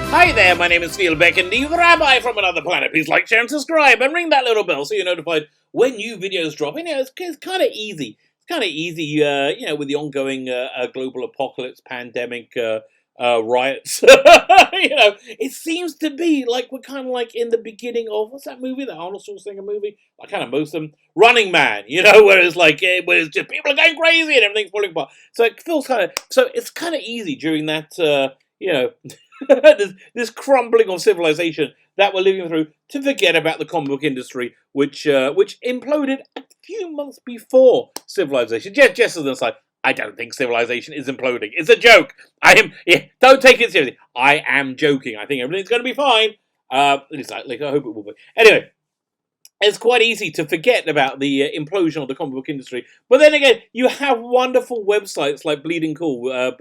Hi there, my name is Spielbeck, and the Rabbi from another planet. Please like, share, and subscribe, and ring that little bell so you're notified when new videos drop. And, it's kind of easy. It's kind of easy, with the ongoing global apocalypse, pandemic, riots. It seems to be like we're kind of like in the beginning of, what's that movie, the Arnold Schwarzenegger movie? Like kind of most of them, Running Man, where it's like, where it's just people are going crazy and everything's falling apart. So it feels so it's kind of easy during that, this crumbling of civilization that we're living through to forget about the comic book industry, which imploded a few months before civilization. Just as an aside, I don't think civilization is imploding. It's a joke. Don't take it seriously. I am joking. I think everything's going to be fine. At least I hope it will be. Anyway, it's quite easy to forget about the implosion of the comic book industry. But then again, you have wonderful websites like Bleeding Cool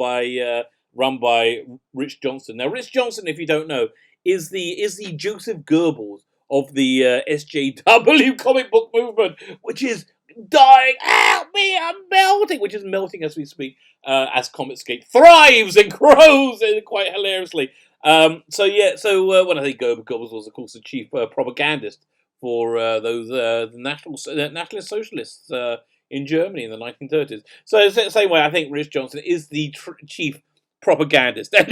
run by Rich Johnston. Now, Rich Johnston, if you don't know, is the Joseph Goebbels of the SJW comic book movement, which is dying. Help me, I'm melting. Which is melting as we speak, as Cometscape thrives and grows quite hilariously. When I say Goebbels was, of course, the chief propagandist for those the nationalist socialists in Germany in the 1930s. So it's the same way I think Rich Johnston is the chief propagandist. And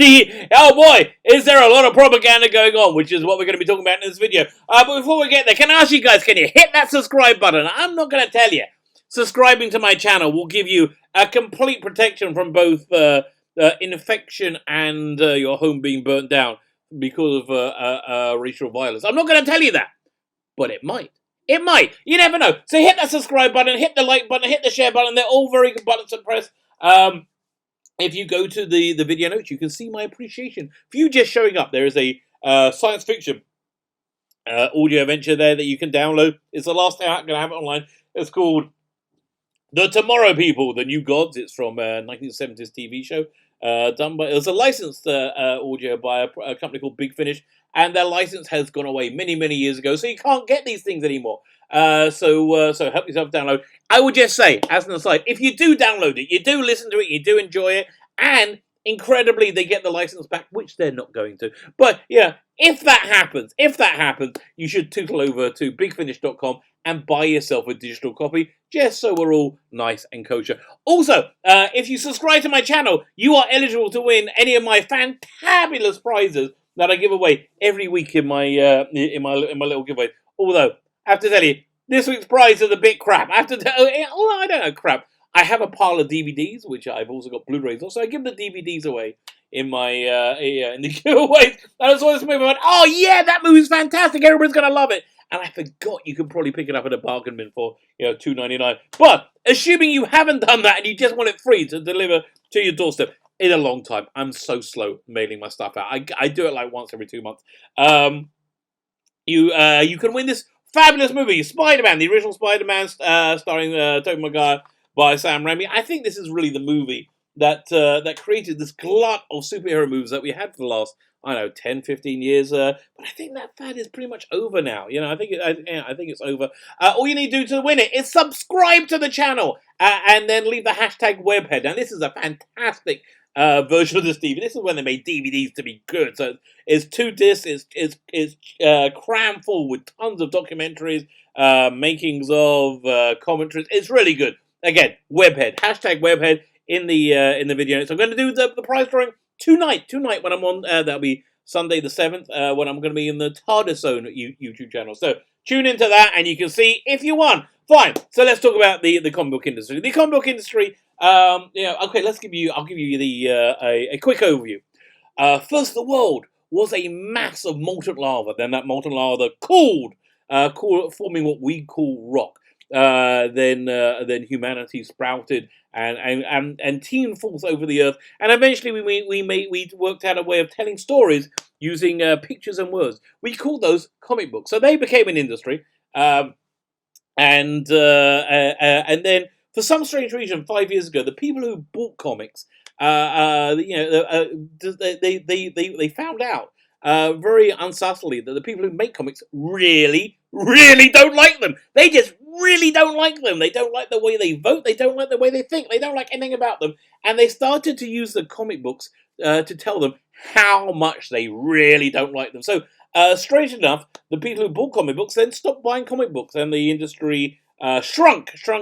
oh boy, is there a lot of propaganda going on, which is what we're going to be talking about in this video. But before we get there, can I ask you guys, can you hit that subscribe button? I'm not going to tell you. Subscribing to my channel will give you a complete protection from both infection and your home being burnt down because of racial violence. I'm not going to tell you that, but it might. It might. You never know. So hit that subscribe button, hit the like button, hit the share button. They're all very good buttons to press. If you go to the video notes, you can see my appreciation for you just showing up. There is a science fiction audio adventure there that you can download. It's the last thing I'm going to have it online. It's called The Tomorrow People, The New Gods. It's from a 1970s TV show. It was a licensed audio by a company called Big Finish, and their license has gone away many, many years ago, so you can't get these things anymore. So help yourself download. I would just say, as an aside, if you do download it, you do listen to it, you do enjoy it, and incredibly, they get the license back, which they're not going to. But if that happens, you should tootle over to bigfinish.com and buy yourself a digital copy, just so we're all nice and kosher. Also, if you subscribe to my channel, you are eligible to win any of my fantabulous prizes that I give away every week in my little giveaway. Although, I have to tell you, this week's prize is a bit crap. I don't know, crap. I have a pile of DVDs, which I've also got Blu-rays. Also, I give the DVDs away in my in the giveaways. And I saw this movie and went, oh yeah, that movie's fantastic. Everybody's gonna love it. And I forgot you can probably pick it up at a bargain bin for $2.99. But assuming you haven't done that and you just want it free to deliver to your doorstep, in a long time. I'm so slow mailing my stuff out. I do it like once every 2 months. You can win this fabulous movie, Spider-Man, the original Spider-Man, starring Tobey Maguire by Sam Raimi. I think this is really the movie that created this glut of superhero movies that we had for the last, 10, 15 years. But I think that fad is pretty much over now. I think it's over. All you need to do to win it is subscribe to the channel and then leave the hashtag webhead. Now, this is a fantastic version of this DVD. This is when they made DVDs to be good. So it's 2 discs. It's crammed full with tons of documentaries, makings of, commentaries. It's really good. Again, webhead, hashtag webhead in the video. So I'm going to do the prize drawing tonight when I'm on. That'll be Sunday the 7th when I'm going to be in the TARDIS Zone YouTube channel. So tune into that and you can see if you won. Fine. So let's talk about the comic book industry. The comic book industry. Okay. I'll give you a quick overview. First, the world was a mass of molten lava. Then that molten lava cooled, forming what we call rock. Then humanity sprouted and teemed forth over the earth, and eventually we worked out a way of telling stories using pictures and words. We called those comic books. So they became an industry, and then for some strange reason, 5 years ago, the people who bought comics, they found out very unsubtly that the people who make comics really, really don't like them. They just really don't like them. They don't like the way they vote. They don't like the way they think. They don't like anything about them. And they started to use the comic books to tell them how much they really don't like them. So, strange enough, the people who bought comic books then stopped buying comic books, and the industry shrunk, a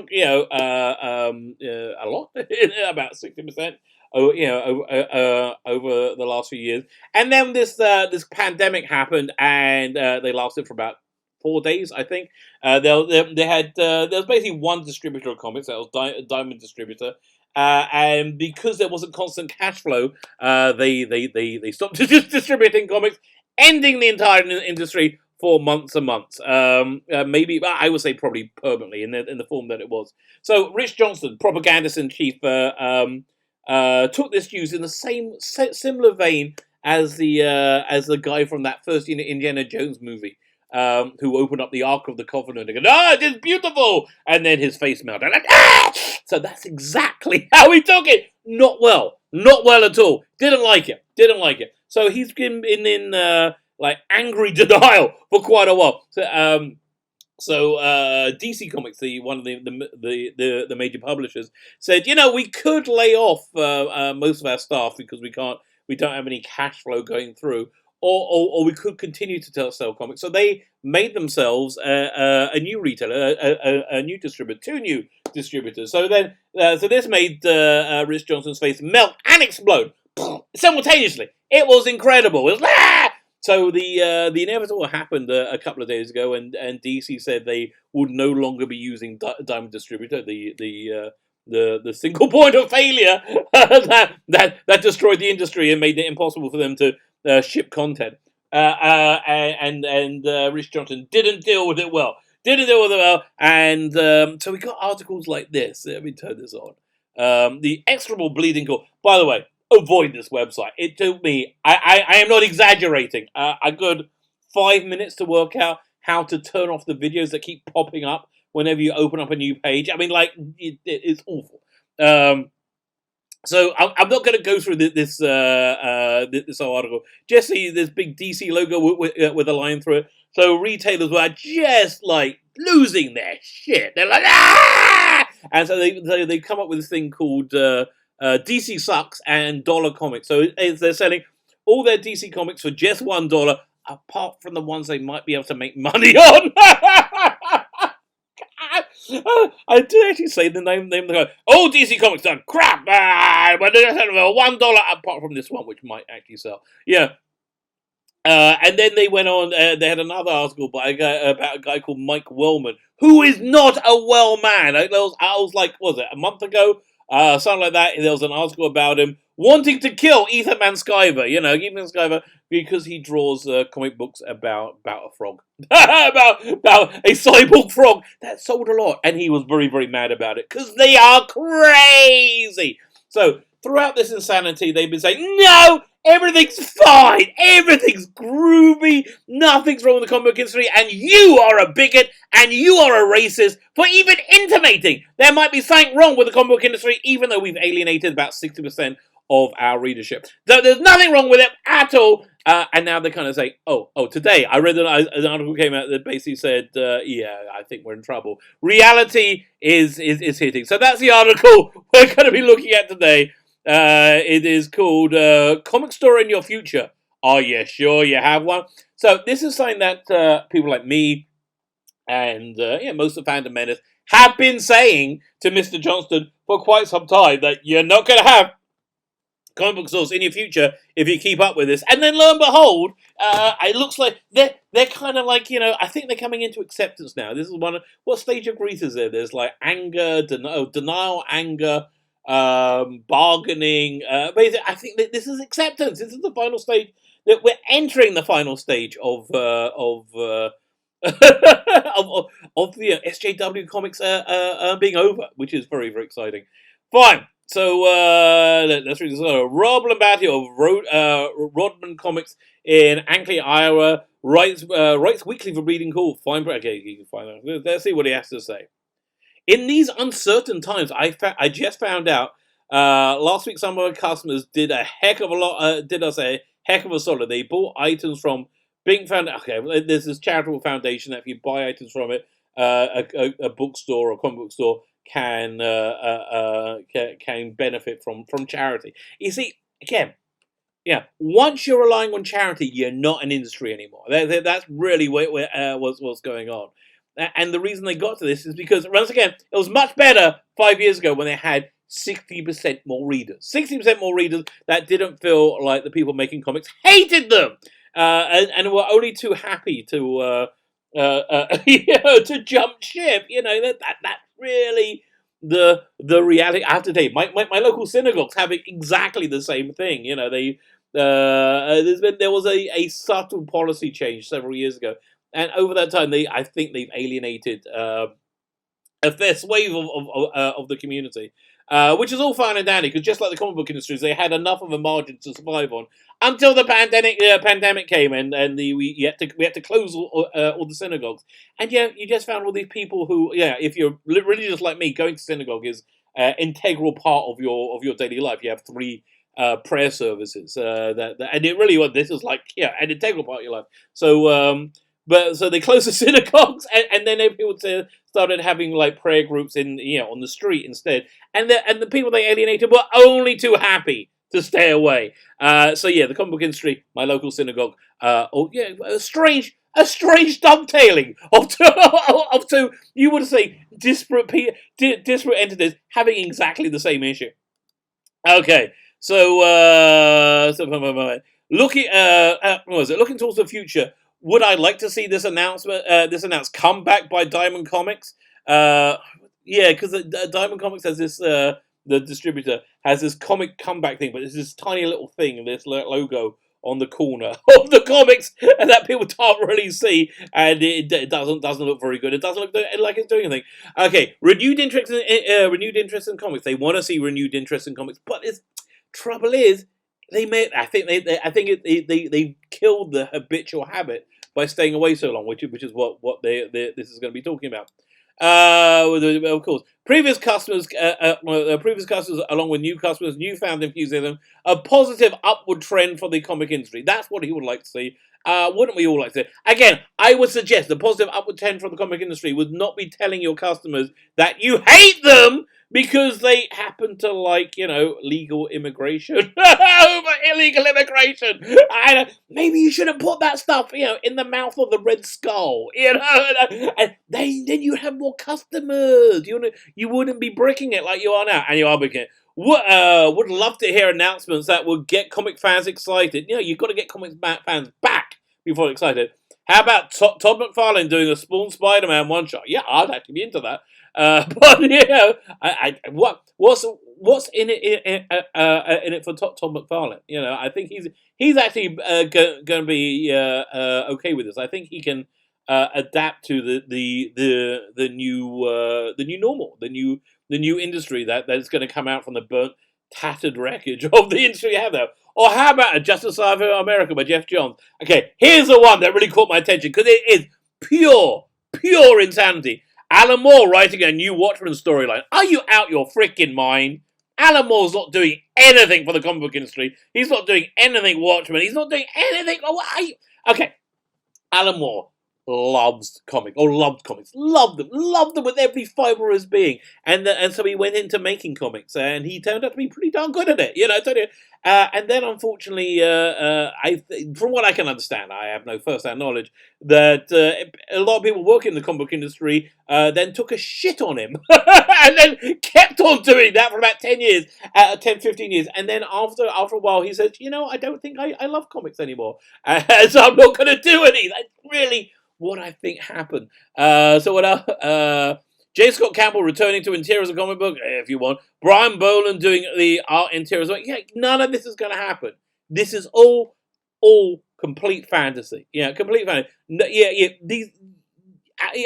lot, about 60%. Over the last few years, and then this pandemic happened, and they lasted for about 4 days, I think. They had there was basically one distributor of comics, that was Diamond Distributor, and because there wasn't constant cash flow, they stopped distributing comics, ending the entire industry for months and months. Maybe I would say probably permanently in the form that it was. So Rich Johnston, propagandist in chief, took this news in the similar vein as the guy from that first Indiana Jones movie, who opened up the Ark of the Covenant and go, "Ah, it is beautiful," and then his face melted. Like, ah! So that's exactly how he took it. Not well, not well at all. Didn't like it. Didn't like it. So he's been in like angry denial for quite a while. So DC Comics, one of the major publishers, said, we could lay off most of our staff because we don't have any cash flow going through, or we could continue to sell comics. So they made themselves a new retailer, a new distributor, two new distributors. So then, so this made Rich Johnston's face melt and explode simultaneously. It was incredible. It was So the inevitable happened a couple of days ago, and DC said they would no longer be using Diamond Distributor, the single point of failure that destroyed the industry and made it impossible for them to ship content. And Rich Johnston didn't deal with it well. And so we got articles like this. Let me turn this on. The execrable bleeding gore. By the way, avoid this website. It took me, I am not exaggerating, a good 5 minutes to work out how to turn off the videos that keep popping up whenever you open up a new page. I mean, like, it's awful. So I'm not going to go through this whole article. Just see this big DC logo with a line through it. So retailers were just like losing their shit. They're like, ah! And so they come up with this thing called DC Sucks and Dollar Comics. So they're selling all their DC comics for just $1, apart from the ones they might be able to make money on. I did actually say the name of the guy. Oh, DC Comics done crap, but they're selling for $1 apart from this one, which might actually sell. Yeah. And then they went on. They had another article about a guy called Mike Wellman, who is not a well man. I was like, was it a month ago? Something like that. There was an article about him wanting to kill Ethan Van Sciver. Ethan Van Sciver, because he draws comic books about a frog, about a cyborg frog that sold a lot, and he was very, very mad about it because they are crazy. So throughout this insanity, they've been saying, no, everything's fine, everything's groovy, nothing's wrong with the comic book industry, and you are a bigot, and you are a racist for even intimating there might be something wrong with the comic book industry, even though we've alienated about 60% of our readership. So there's nothing wrong with it at all. And now they kind of say, oh, today I read an article came out that basically said, yeah, I think we're in trouble. Reality is hitting. So that's the article we're going to be looking at today. It is called Comic Store in Your Future. Are you sure you have one? So this is something that people like me and most of Fandom Menace have been saying to Mr. Johnston for quite some time, that you're not going to have comic book stores in your future if you keep up with this. And then lo and behold, it looks like they're kind of like, I think they're coming into acceptance now. This is what stage of grief is there? There's like anger, denial, anger, bargaining. Basically, I think that this is acceptance. This is the final stage. That we're entering the final stage of the SJW comics being over, which is very, very exciting. Fine. So let's read this. Rob Labbadia of Rodman Comics in Ankley, Iowa, writes weekly for Reading Cool. Fine. Okay, you can find that. Let's see what he has to say. In these uncertain times, I just found out last week some of our customers did a heck of a lot. Did us a heck of a solid. They bought items from Bing Foundation. Okay, there's this charitable foundation that if you buy items from it, a bookstore or comic book store can benefit from charity. You see, again, Yeah, once you're relying on charity, you're not an industry anymore. That's really what's going on. And the reason they got to this is because, once again, it was much better 5 years ago when they had 60% more readers. 60% more readers that didn't feel like the people making comics hated them, and were only too happy to to jump ship. That's really the reality. I have to tell you, my local synagogues have exactly the same thing. There was a subtle policy change several years ago, and over that time, I think they've alienated a fair swathe of the community, which is all fine and dandy, because just like the comic book industries, they had enough of a margin to survive on until the pandemic came, and we had to close all the synagogues. And yeah, you just found all these people who, yeah, if you're religious like me, going to synagogue is integral part of your daily life. You have three prayer services, and it really was. This was like, yeah, an integral part of your life. So they closed the synagogues, and then people started having like prayer groups on the street instead. And the people they alienated were only too happy to stay away. So yeah, the comic book industry, my local synagogue, a strange dovetailing of two, you would say, disparate entities having exactly the same issue. Okay, so looking looking towards the future. Would I like to see this announced comeback by Diamond Comics? Yeah, because Diamond Comics has this, the distributor has this comic comeback thing, but it's this tiny little thing, this logo on the corner of the comics, and that people can't really see, and it doesn't look very good. It doesn't look like it's doing anything. Okay, renewed interest in comics. They want to see renewed interest in comics, but the trouble is, they killed the habitual habit by staying away so long, which is what this is going to be talking about. Of course, previous customers, along with new customers, newfound enthusiasm, a positive upward trend for the comic industry. That's what he would like to see. Wouldn't we all like to see? Again, I would suggest the positive upward trend for the comic industry would not be telling your customers that you hate them because they happen to like, legal immigration over illegal immigration. Maybe you shouldn't put that stuff, in the mouth of the Red Skull, and then you have more customers. You wouldn't be bricking it like you are now, and you are bricking it. Would love to hear announcements that would get comic fans excited. You've got to get comic fans back before excited. How about Todd McFarlane doing a Spawn Spider-Man one shot? Yeah, I'd actually be into that. But what's in it for Todd McFarlane? I think he's actually going to be okay with this. I think he can adapt to the new normal, the new industry that's going to come out from the burnt, tattered wreckage of the industry you have there. Or how about a Justice of America by Jeff Johns? Okay, here's the one that really caught my attention because it is pure insanity. Alan Moore writing a new Watchmen storyline. Are you out your freaking mind? Alan Moore's not doing anything for the comic book industry. He's not doing anything Watchmen. He's not doing anything. Okay, Alan Moore loved comics, loved them with every fibre of his being, and so he went into making comics, and he turned out to be pretty darn good at it, and then unfortunately, from what I can understand, I have no first-hand knowledge, that a lot of people working in the comic book industry then took a shit on him, and then kept on doing that for about 10 years, 15 years, and then after a while he says, I don't think I love comics anymore, so I'm not going to do any. That's really what I think happened. So what else? J. Scott Campbell returning to interiors of comic book, if you want. Brian Boland doing the art interiors. Yeah, none of this is going to happen. This is all complete fantasy. Complete fantasy. These.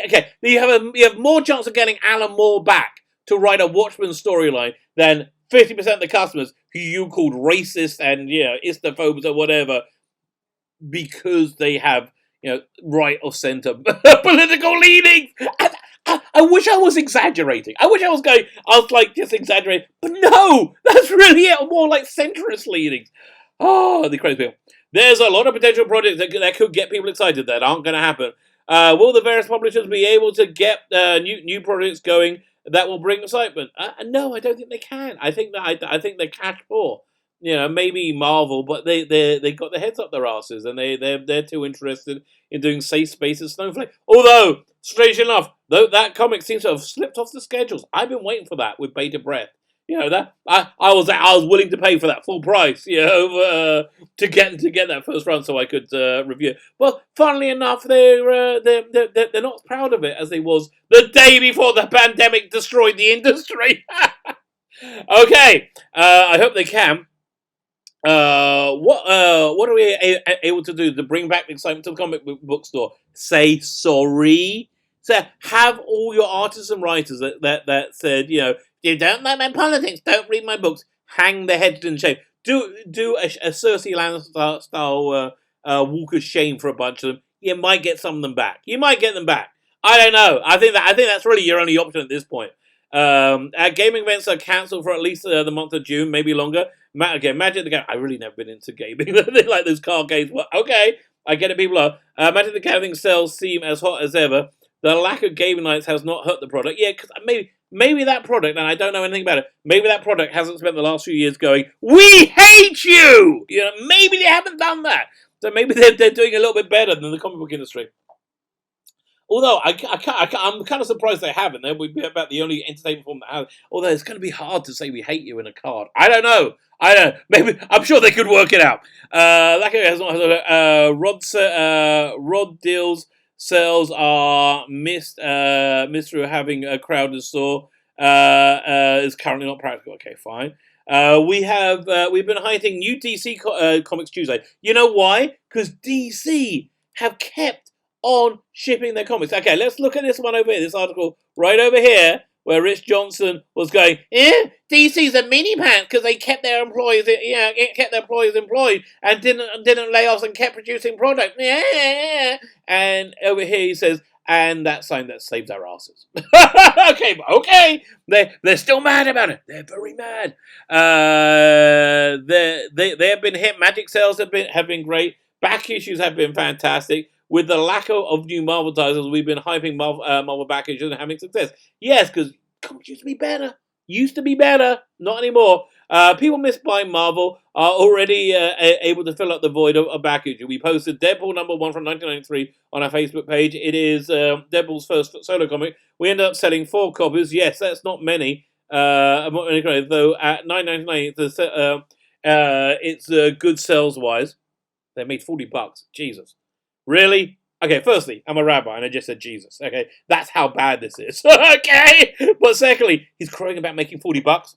Okay, you have more chance of getting Alan Moore back to write a Watchmen storyline than 50% of the customers who you called racist and islamophobes or whatever, because they have right or centre political leanings. I wish I was exaggerating. I was like just exaggerating, but no, that's really it. More like centrist leanings. Oh, the crazy people. There's a lot of potential projects that could get people excited that aren't going to happen. Will the various publishers be able to get new projects going that will bring excitement? No, I don't think they can. I think they're cash poor. maybe Marvel, but they got their heads up their asses, and they're too interested in doing Safe Space and Snowflake. Although, strange enough, though that comic seems to have slipped off the schedules. I've been waiting for that with bated breath. That I was willing to pay for that full price. To get that first run so I could review it. Well, funnily enough, they're not as proud of it as they was the day before the pandemic destroyed the industry. Okay, I hope they can. What are we able to do to bring back the excitement to the comic book store? Say sorry. So have all your artists and writers that said, you don't like my politics, don't read my books, hang their heads in shame. Do a Cersei Lannister style walk of shame for a bunch of them. You might get some of them back. You might get them back. I don't know. I think that's really your only option at this point. Gaming events are cancelled for at least the month of June, maybe longer. Magic the Gathering. I really never been into gaming. They like those card games. Well, okay, I get it. People are. Magic the Gathering sales seem as hot as ever. The lack of gaming nights has not hurt the product. Yeah, because maybe that product, and I don't know anything about it. Maybe that product hasn't spent the last few years going, "We hate you." Maybe they haven't done that. So maybe they're doing a little bit better than the comic book industry. Although I'm kind of surprised they haven't. That would be about the only entertainment form that has. Although it's going to be hard to say we hate you in a card. I don't know. Maybe I'm sure they could work it out. Luckily, has not. Rod deals sales are missed through having a crowded store. Is currently not practical. Okay, fine. We've been hiding new DC Comics Tuesday. You know why? Because DC have kept on shipping their comics. Okay, let's look at this one over here. This article right over here, where Rich Johnson was going, DC's a mini pants because they kept their employees, employed and didn't lay off and kept producing product. Yeah. And over here he says, and that sign that saves our asses. okay. They're still mad about it. They're very mad. They have been hit. Magic sales have been great. Back issues have been fantastic. With the lack of new Marvel titles, we've been hyping Marvel back issues and having success. Yes, because comics used to be better. Not anymore. People miss buying Marvel are already able to fill up the void of back issue. We posted Deadpool #1 from 1993 on our Facebook page. It is Deadpool's first solo comic. We ended up selling 4 copies. Yes, that's not many. Though at $9.99, it's good sales wise. They made $40. Jesus. Really? Okay, firstly, I'm a rabbi and I just said Jesus. Okay, that's how bad this is. Okay? But secondly, he's crowing about making $40.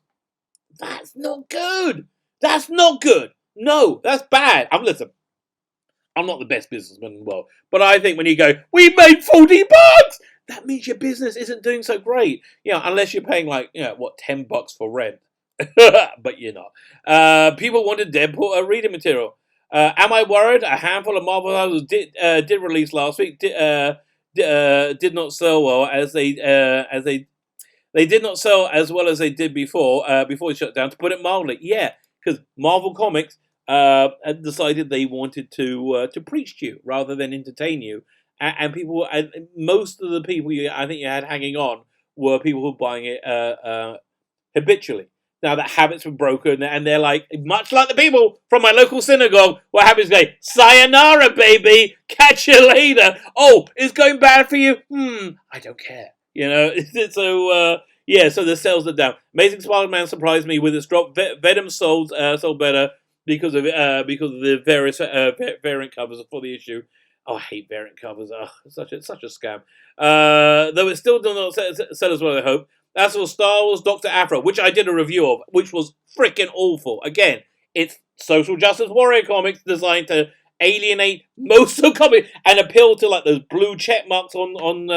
That's not good. No, that's bad. Listen, I'm not the best businessman in the world, but I think when you go, we made $40, that means your business isn't doing so great. Unless you're paying $10 for rent. But you're not. People wanted Deadpool reading material. Am I worried? A handful of Marvel titles did release last week. Did not sell well as they did not sell as well as they did before it shut down. To put it mildly, yeah, because Marvel Comics decided they wanted to preach to you rather than entertain you, and people, and most of the people I think you had hanging on were people who were buying it habitually. Now that habits were broken, and they're like, much like the people from my local synagogue, were happy to say, sayonara, baby, catch you later. Oh, it's going bad for you? I don't care. So the sales are down. Amazing Spider-Man surprised me with its drop. Venom sold better because of the various variant covers for the issue. Oh, I hate variant covers. Oh, such a scam. Though it still does not sell as well as I hope. As for Star Wars Dr. Aphra, which I did a review of, which was freaking awful. Again, it's social justice warrior comics designed to alienate most of the comics and appeal to like those blue check marks on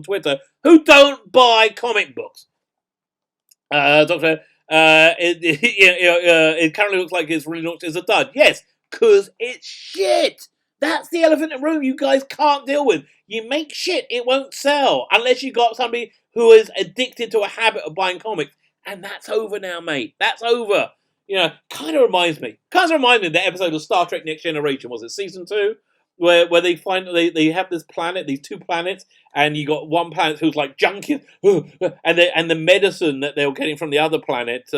Twitter who don't buy comic books. It currently looks like it's relaunched as a dud. Yes, because it's shit. That's the elephant in the room you guys can't deal with. You make shit, it won't sell unless you got somebody who is addicted to a habit of buying comics. And that's over now, mate. That's over. Kind of reminds me of that episode of Star Trek Next Generation. Was it season 2? where they find they have this planet, these two planets, and you got one planet who's like junkie, and the medicine that they were getting from the other planet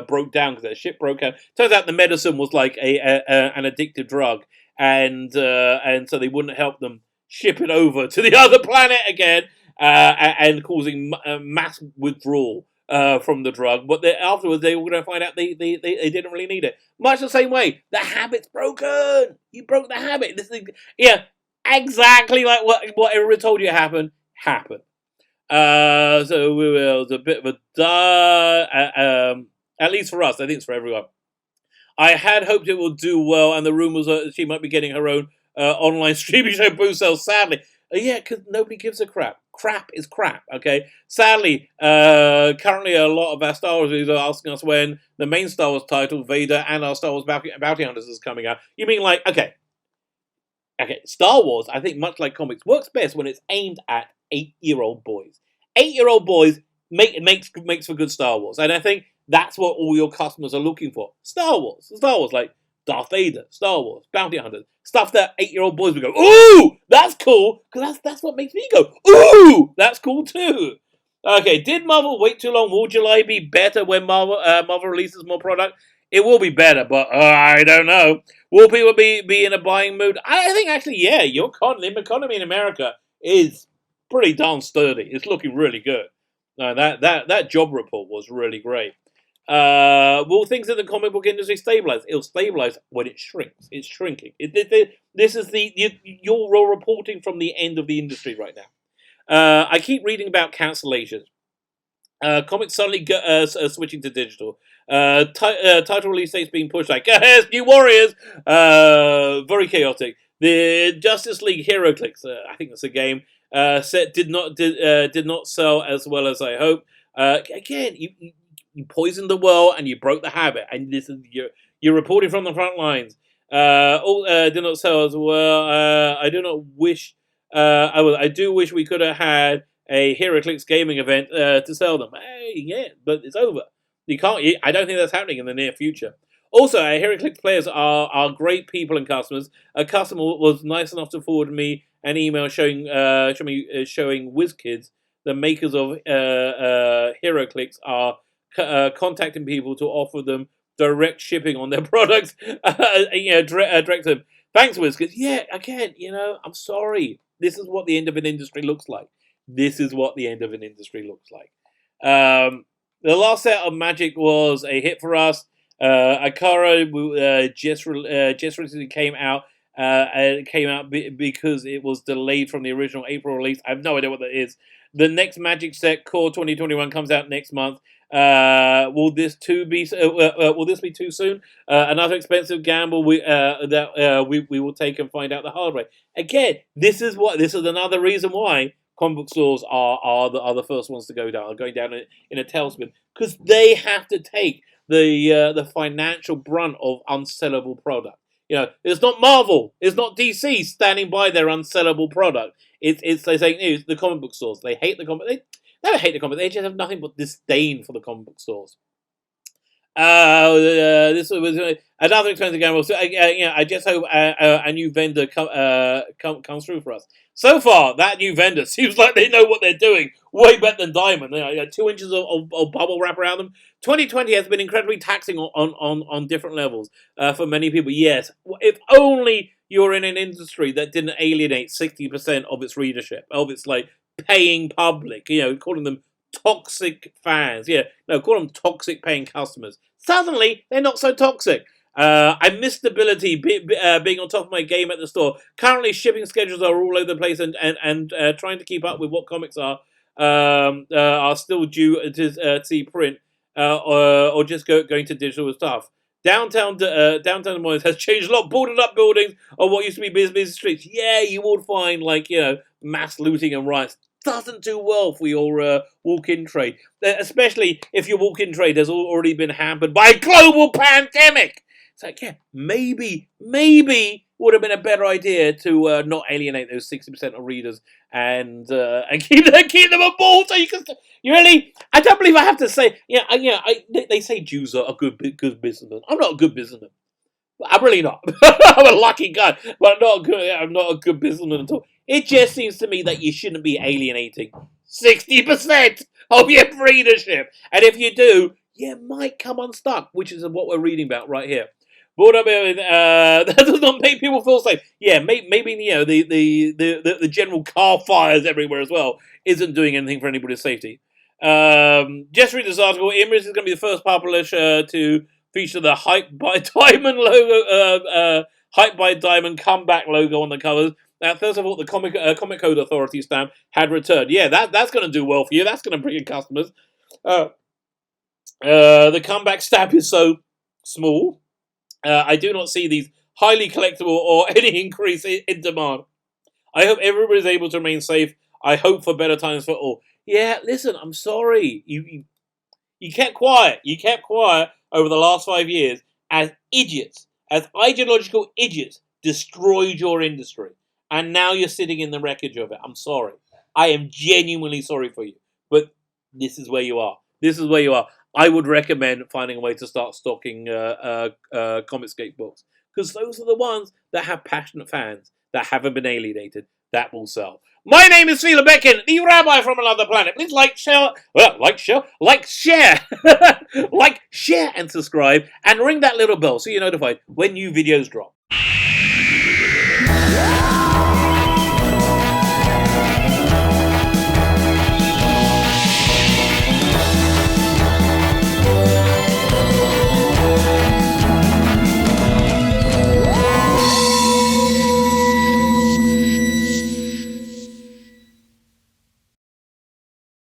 broke down because their ship broke down. Turns out the medicine was like an addictive drug, and so they wouldn't help them ship it over to the other planet again, and causing mass withdrawal from the drug. But afterwards, they were going to find out they didn't really need it. Much the same way, the habit's broken. You broke the habit. This is, yeah, exactly like what everyone told you happened. So it was a bit of a at least for us. I think it's for everyone. I had hoped it would do well, and the rumors are she might be getting her own online streaming show boost sales. Sadly, yeah, because nobody gives a crap. Crap is crap. Okay. Sadly, currently a lot of our Star Wars readers are asking us when the main Star Wars title, Vader, and our Star Wars Bounty Hunters is coming out. You mean like okay, Star Wars? I think much like comics works best when it's aimed at 8-year-old boys. 8-year-old boys makes for good Star Wars, and I think that's what all your customers are looking for. Star Wars, like Darth Vader, Star Wars, Bounty Hunters, stuff that 8-year-old boys would go, ooh, that's cool, because that's what makes me go, ooh, that's cool too. Okay, did Marvel wait too long? Will July be better when Marvel releases more product? It will be better, but I don't know. Will people be in a buying mood? I think actually, yeah, your economy in America is pretty darn sturdy. It's looking really good. That job report was really great. Will things in the comic book industry stabilize? It'll stabilize when it shrinks. It's shrinking. This is you're reporting from the end of the industry right now. I keep reading about cancellations. Comics suddenly switching to digital. Title release dates being pushed like New Warriors. Very chaotic. The Justice League HeroClix, I think that's a game. Set did not sell as well as I hope. Again, you poisoned the world and you broke the habit, and this is you're reporting from the front lines. Did not sell as well. I do not wish. I do wish we could have had a HeroClix gaming event to sell them. Hey, yeah, but it's over. You can't. I don't think that's happening in the near future. Also, our HeroClix players are great people and customers. A customer was nice enough to forward me an email showing WizKids, the makers of HeroClix, are contacting people to offer them direct shipping on their products. Direct them. Thanks, WizKids. Yeah, again, I'm sorry. This is what the end of an industry looks like. The last set of Magic was a hit for us. Akara just recently came out. And it came out because it was delayed from the original April release. I have no idea what that is. The next Magic set, Core 2021, comes out next month. Will this be too soon? Another expensive gamble we will take and find out the hard way. Again, this is another reason why comic book stores are the first ones to go down, are going down in a tailspin, because they have to take the financial brunt of unsellable product. It's not Marvel, it's not DC standing by their unsellable product. It's they say the comic book stores. They hate the comic. They don't hate the comic. They just have nothing but disdain for the comic book stores. This was another expensive gamble. So, I just hope a new vendor comes through for us. So far, that new vendor seems like they know what they're doing. Way better than Diamond. 2 inches of bubble wrap around them. 2020 has been incredibly taxing on different levels for many people. Yes, if only you're in an industry that didn't alienate 60% of its readership, of its paying public. Calling them toxic fans. Call them toxic paying customers. Suddenly, they're not so toxic. I miss stability, being on top of my game at the store. Currently, shipping schedules are all over the place, and trying to keep up with what comics are still due to see print, or just going to digital stuff. Downtown Des Moines has changed a lot. Boarded up buildings on what used to be busy streets. Yeah, you will find mass looting and riots. Doesn't do well for your walk-in trade, especially if your walk-in trade has already been hampered by a global pandemic. It's maybe would have been a better idea to not alienate those 60% of readers and keep them on board. So you really, I don't believe I have to say, they say Jews are a good businessman. I'm not a good businessman. I'm really not. I'm a lucky guy, but I'm not a good businessman at all. It just seems to me that you shouldn't be alienating 60% of your readership. And if you do, you might come unstuck, which is what we're reading about right here. But that does not make people feel safe. Yeah, maybe the general car fires everywhere as well isn't doing anything for anybody's safety. Just read this article. Image is going to be the first publisher to feature the Hype by Diamond logo, Hype by Diamond comeback logo on the covers. First of all, the Comic Code Authority stamp had returned. Yeah, that's going to do well for you. That's going to bring in customers. The comeback stamp is so small. I do not see these highly collectible or any increase in demand. I hope everybody's able to remain safe. I hope for better times for all. Yeah, listen, I'm sorry. You kept quiet. You kept quiet over the last 5 years as idiots, as ideological idiots, destroyed your industry. And now you're sitting in the wreckage of it. I'm sorry. I am genuinely sorry for you. But this is where you are. This is where you are. I would recommend finding a way to start stocking Comicscape books. Because those are the ones that have passionate fans, that haven't been alienated, that will sell. My name is Phila Beckin, the Rabbi from another planet. Please like, share, like, share and subscribe, and ring that little bell so you're notified when new videos drop.